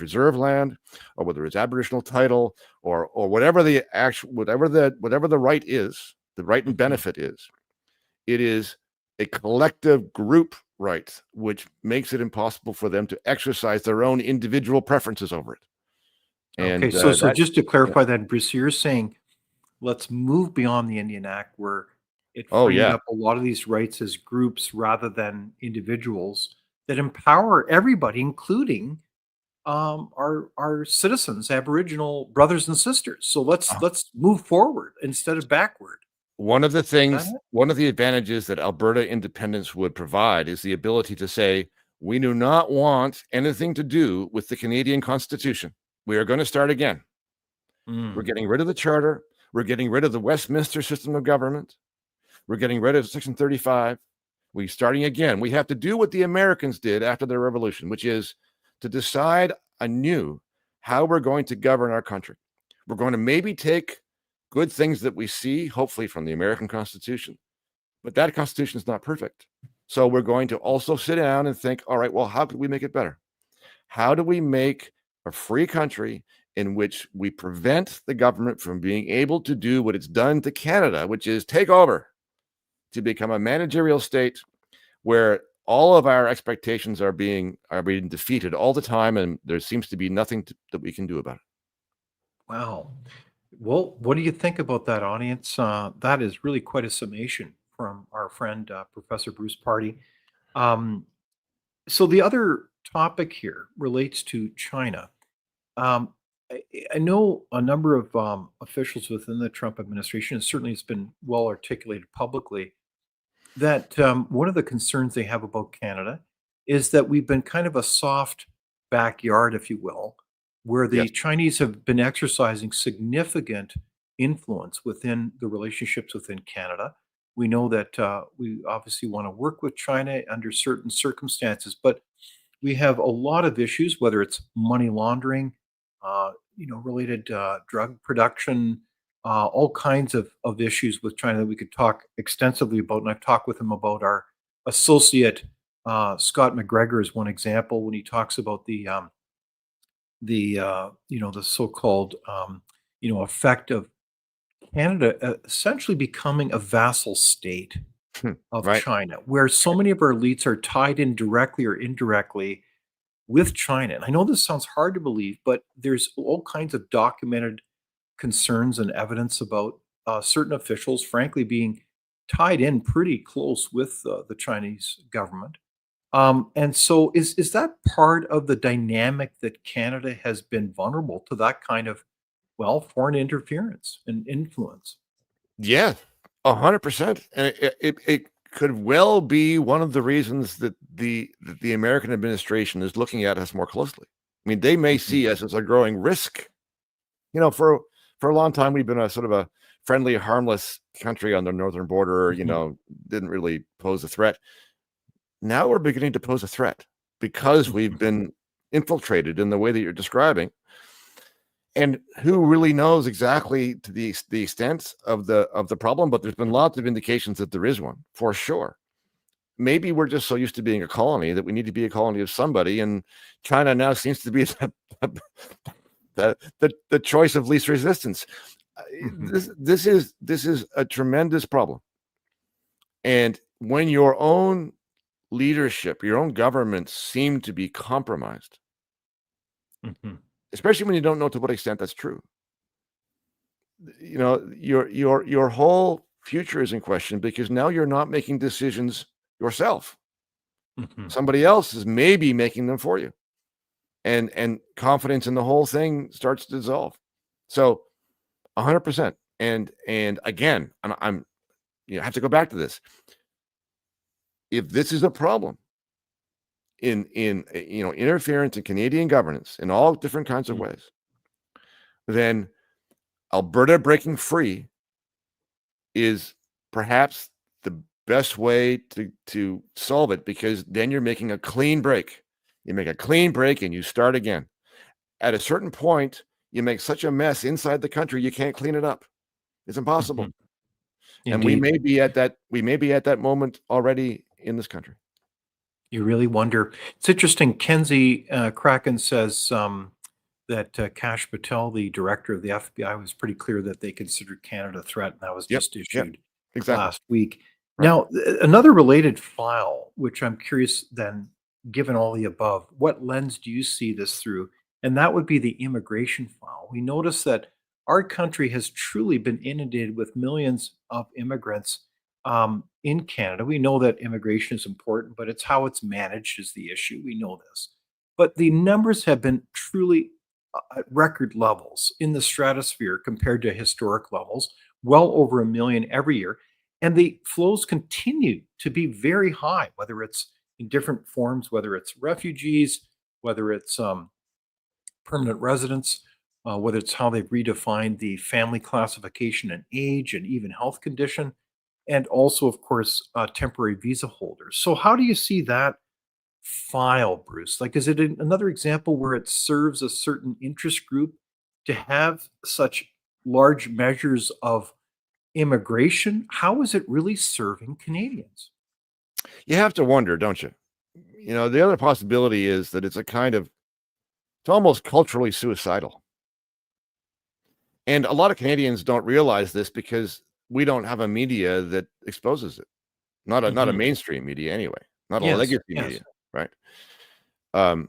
reserve land or whether it's Aboriginal title or whatever the right is, the right and benefit is, it is a collective group right, which makes it impossible for them to exercise their own individual preferences over it. Okay, And so that, just to clarify that, Bruce, you're saying let's move beyond the Indian Act where it oh framed yeah, up a lot of these rights as groups rather than individuals that empower everybody, including our citizens, Aboriginal brothers and sisters. So let's move forward instead of backward. one of the Is that things, it? one of the advantages that Alberta independence would provide is the ability to say, we do not want anything to do with the Canadian Constitution. We are going to start again. We're Mm. getting rid of the charter. We're getting rid of the Westminster system of government. We're getting rid of Section 35. We're starting again. We have to do what the Americans did after the revolution, which is to decide anew how we're going to govern our country. We're going to maybe take good things that we see, hopefully from the American Constitution, but that Constitution is not perfect. So we're going to also sit down and think, all right, well, how could we make it better? How do we make a free country in which we prevent the government from being able to do what it's done to Canada, which is take over to become a managerial state where all of our expectations are being defeated all the time, and there seems to be nothing that we can do about it. Wow. Well, what do you think about that, audience? That is really quite a summation from our friend Professor Bruce Pardy. Um, so the other topic here relates to China. Um, I, I know a number of officials within the Trump administration, and certainly it's been well articulated publicly, that one of the concerns they have about Canada is that we've been kind of a soft backyard, if you will, where Yes. the Chinese have been exercising significant influence within the relationships within Canada. We know that we obviously want to work with China under certain circumstances, but we have a lot of issues, whether it's money laundering, related drug production, all kinds of issues with China that we could talk extensively about. And I've talked with him about our associate Scott McGregor is one example when he talks about the so-called effect of Canada essentially becoming a vassal state of Right. China, where so many of our elites are tied in directly or indirectly with China. And I know this sounds hard to believe, but there's all kinds of documented concerns and evidence about certain officials, frankly, being tied in pretty close with the Chinese government. And so, is that part of the dynamic that Canada has been vulnerable to that kind of, well, foreign interference and influence? Yeah, 100%. And it could well be one of the reasons that the American administration is looking at us more closely. I mean, they may Mhm. see us as a growing risk. For a long time, we've been a sort of a friendly, harmless country on the northern border. Mhm. Didn't really pose a threat. Now we're beginning to pose a threat because we've Mhm. been infiltrated in the way that you're describing. And who really knows exactly to the extent of the problem? But there's been lots of indications that there is one for sure. Maybe we're just so used to being a colony that we need to be a colony of somebody, and China now seems to be the choice of least resistance. Mhm. This is a tremendous problem, and when your own leadership, your own government seem to be compromised, Mhm. especially when you don't know to what extent that's true. Your whole future is in question because now you're not making decisions yourself. Mhm. Somebody else is maybe making them for you, and confidence in the whole thing starts to dissolve. So 100%. And again, I'm I have to go back to this. If this is a problem in interference in Canadian governance in all different kinds of Mhm. ways, then Alberta breaking free is perhaps the best way to solve it, because then you're making a clean break. You make a clean break and you start again. At a certain point, you make such a mess inside the country, you can't clean it up. It's impossible. Mhm. And we Indeed. may be at that moment already in this country. You really wonder. It's interesting. Kenzie Kraken says that Kash Patel, the director of the FBI, was pretty clear that they considered Canada a threat, and that was Yep. just Yep. issued Exactly. last week. Right. Now, another related file, which I'm curious then, given all the above, what lens do you see this through? And that would be the immigration file. We notice that our country has truly been inundated with millions of immigrants in Canada. We know that immigration is important, but it's how it's managed is the issue. We know this. But the numbers have been truly at record levels in the stratosphere compared to historic levels, well over a million every year. And the flows continue to be very high, whether it's in different forms, whether it's refugees, whether it's permanent residents, whether it's how they've redefined the family classification and age and even health condition, and also, of course, temporary visa holders. So, how do you see that file, Bruce? Like, is it another example where it serves a certain interest group to have such large measures of immigration? How is it really serving Canadians? You have to wonder, don't you? The other possibility is that it's it's almost culturally suicidal. And a lot of Canadians don't realize this because we don't have a media that exposes it. Not a Mhm. mainstream media anyway, not a Yes, legacy yes. media, right? Um,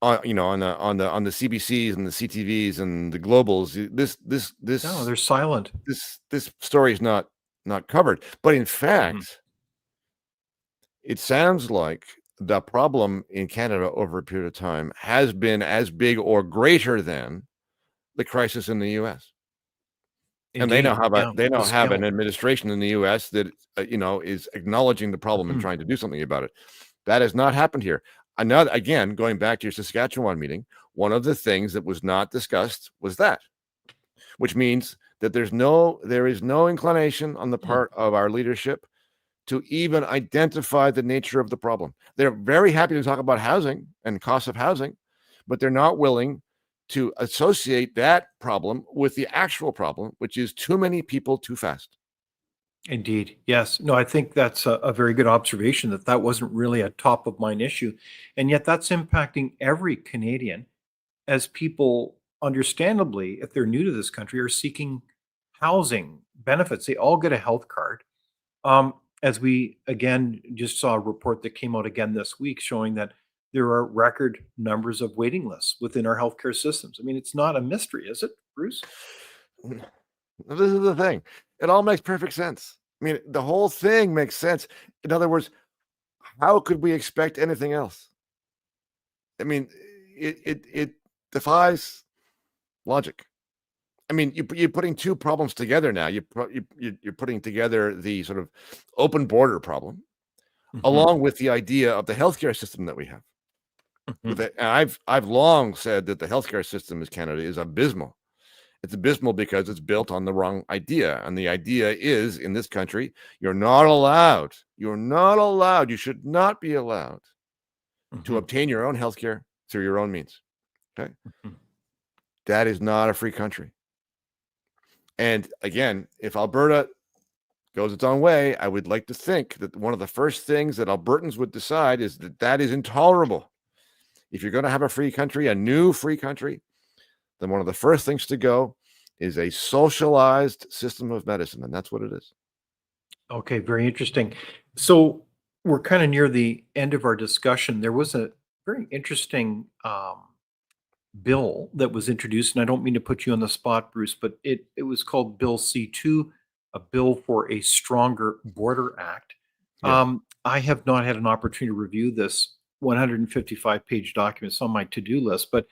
on the CBCs and the CTVs and the globals, No, they're silent. this story is not covered. But in Mhm. fact, it sounds like the problem in Canada over a period of time has been as big or greater than the crisis in the US. And Indeed. Yeah, they the now have an scale. administration in the US that, is acknowledging the problem and Mhm. trying to do something about it. That has not happened here. Another again, going back to your Saskatchewan meeting, one of the things that was not discussed was that, which means that there is no inclination on the Mm. part of our leadership to even identify the nature of the problem. They're very happy to talk about housing and cost of housing, but they're not willing to associate that problem with the actual problem, which is too many people too fast. Indeed. Yes. No, I think that's a very good observation that that wasn't really a top of mind issue. And yet that's impacting every Canadian as people, understandably, if they're new to this country, are seeking housing benefits. They all get a health card. As we again just saw a report that came out again this week showing that there are record numbers of waiting lists within our healthcare systems. I mean, it's not a mystery, is it, Bruce? This is the thing. It all makes perfect sense. I mean, the whole thing makes sense. In other words, how could we expect anything else? I mean, it defies logic. I mean, you're putting two problems together now. You're putting together the sort of open border problem, Mhm, along with the idea of the healthcare system that we have. mhm. And I've long said that the healthcare system in Canada is abysmal. It's abysmal because it's built on the wrong idea. And the idea is in this country, you're not allowed, you should not be allowed to Mhm, obtain your own healthcare through your own means. Okay. mhm. That is not a free country. And again, if Alberta goes its own way, I would like to think that one of the first things that Albertans would decide is that that is intolerable. If you're going to have a free country, a new free country, then one of the first things to go is a socialized system of medicine. And that's what it is. Okay, very interesting. So we're kind of near the end of our discussion. There was a very interesting bill that was introduced, and I don't mean to put you on the spot, Bruce, but it was called Bill C2, a bill for a stronger border act. Yeah. I have not had an opportunity to review this 155-page document. It's on my to-do list, but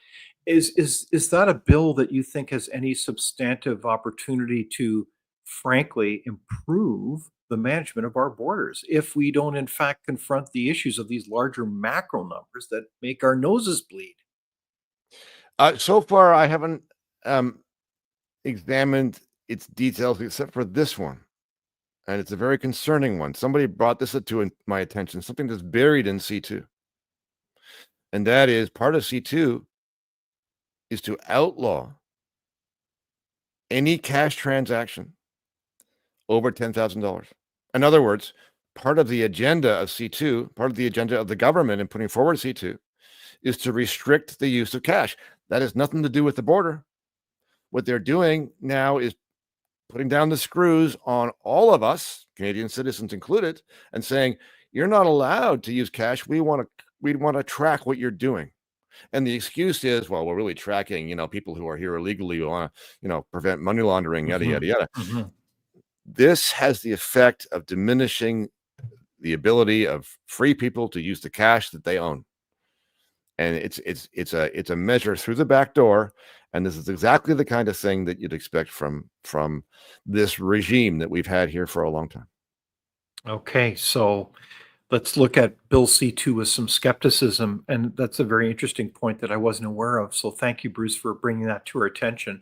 is that a bill that you think has any substantive opportunity to, frankly, improve the management of our borders if we don't, in fact, confront the issues of these larger macro numbers that make our noses bleed? So far, I haven't um, examined its details except for this one. And it's a very concerning one. Somebody brought this to my attention, something that's buried in C2. And that is part of C2 is to outlaw any cash transaction over $10,000. In other words, part of the agenda of C2, part of the agenda of the government in putting forward C2 is to restrict the use of cash. That has nothing to do with the border. What they're doing now is putting down the screws on all of us, Canadian citizens included, and saying, you're not allowed to use cash. We want to track what you're doing. And the excuse is, well, we're really tracking, people who are here illegally. We want to, prevent money laundering, yada, yada, yada. This has the effect of diminishing the ability of free people to use the cash that they own. And it's a measure through the back door. And this is exactly the kind of thing that you'd expect from this regime that we've had here for a long time. Okay, so let's look at Bill C2 with some skepticism. And that's a very interesting point that I wasn't aware of. So thank you, Bruce, for bringing that to our attention.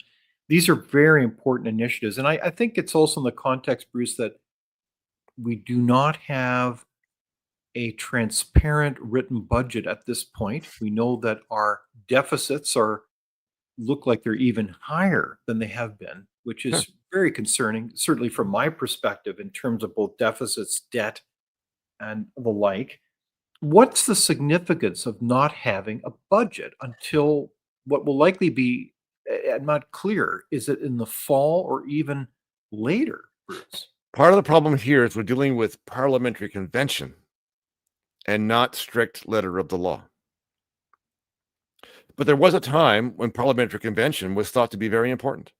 These are very important initiatives. And I think it's also in the context, Bruce, that we do not have a transparent written budget at this point. We know that our deficits look like they're even higher than they have been, which is very concerning, certainly from my perspective, in terms of both deficits, debt, and the like. What's the significance of not having a budget until what will likely be, I'm not clear, is it in the fall or even later, Bruce? Part of the problem here is we're dealing with parliamentary convention and not strict letter of the law. But there was a time when parliamentary convention was thought to be very important.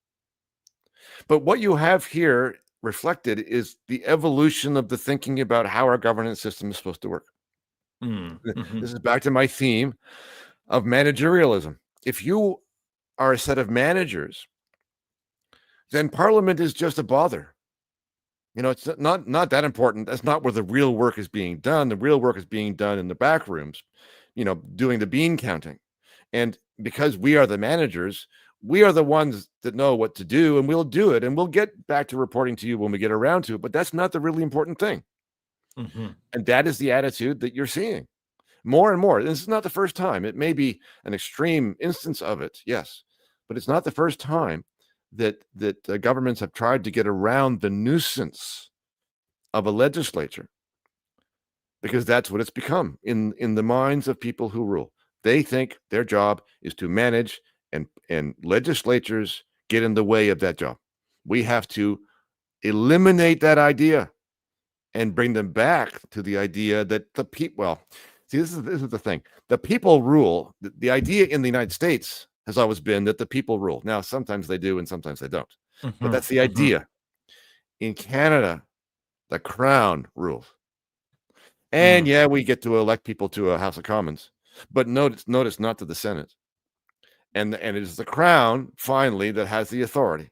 But what you have here reflected is the evolution of the thinking about how our governance system is supposed to work. This is back to my theme of managerialism. If you are a set of managers, then Parliament is just a bother. It's not that important. That's not where the real work is being done. The real work is being done in the back rooms, doing the bean counting. And because we are the managers, we are the ones that know what to do, and we'll do it. And we'll get back to reporting to you when we get around to it. But that's not the really important thing. And that is the attitude that you're seeing more and more. This is not the first time. It may be an extreme instance of it, yes, but it's not the first time that governments have tried to get around the nuisance of a legislature, because that's what it's become in the minds of people who rule. They think their job is to manage, and legislatures get in the way of that job. We have to eliminate that idea and bring them back to the idea that the people, well, see, this is the thing. The people rule. The idea in the United States has always been that the people rule. Now, sometimes they do and sometimes they don't. But that's the idea. In Canada, the Crown rules. And yeah, we get to elect people to a House of Commons. But notice not to the Senate. And it is the Crown, finally, that has the authority.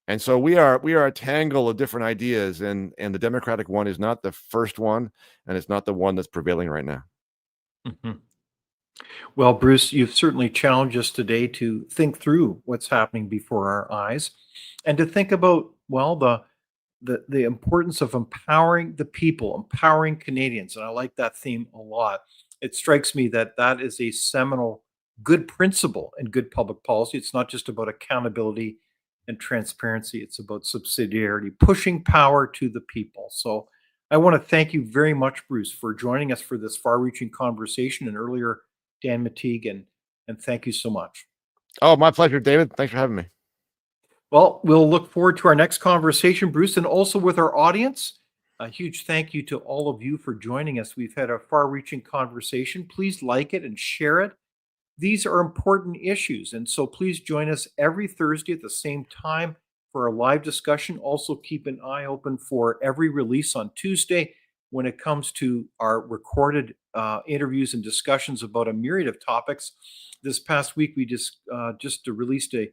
And so we are a tangle of different ideas, and the Democratic one is not the first one, and it's not the one that's prevailing right now. Well, Bruce, you've certainly challenged us today to think through what's happening before our eyes, and to think about, well, the importance of empowering the people, empowering Canadians. And I like that theme a lot. It strikes me that that is a seminal good principle in good public policy. It's not just about accountability and transparency. It's about subsidiarity, pushing power to the people. So I want to thank you very much, Bruce, for joining us for this far-reaching conversation, and earlier, Dan McTeague, and thank you so much. Oh, my pleasure, David. Thanks for having me. Well, we'll look forward to our next conversation, Bruce, and also with our audience. A huge thank you to all of you for joining us. We've had a far-reaching conversation. Please like it and share it. These are important issues, and so please join us every Thursday at the same time for a live discussion. Also, keep an eye open for every release on Tuesday when it comes to our recorded interviews and discussions about a myriad of topics. This past week, we just released a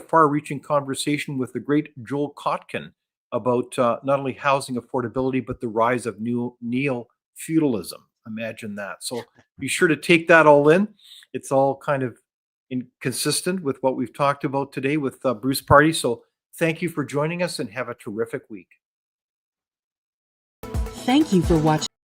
far-reaching conversation with the great Joel Kotkin about not only housing affordability, but the rise of neo-feudalism. Imagine that. So be sure to take that all in. It's all kind of inconsistent with what we've talked about today with Bruce Pardy. So thank you for joining us, and have a terrific week. Thank you for watching.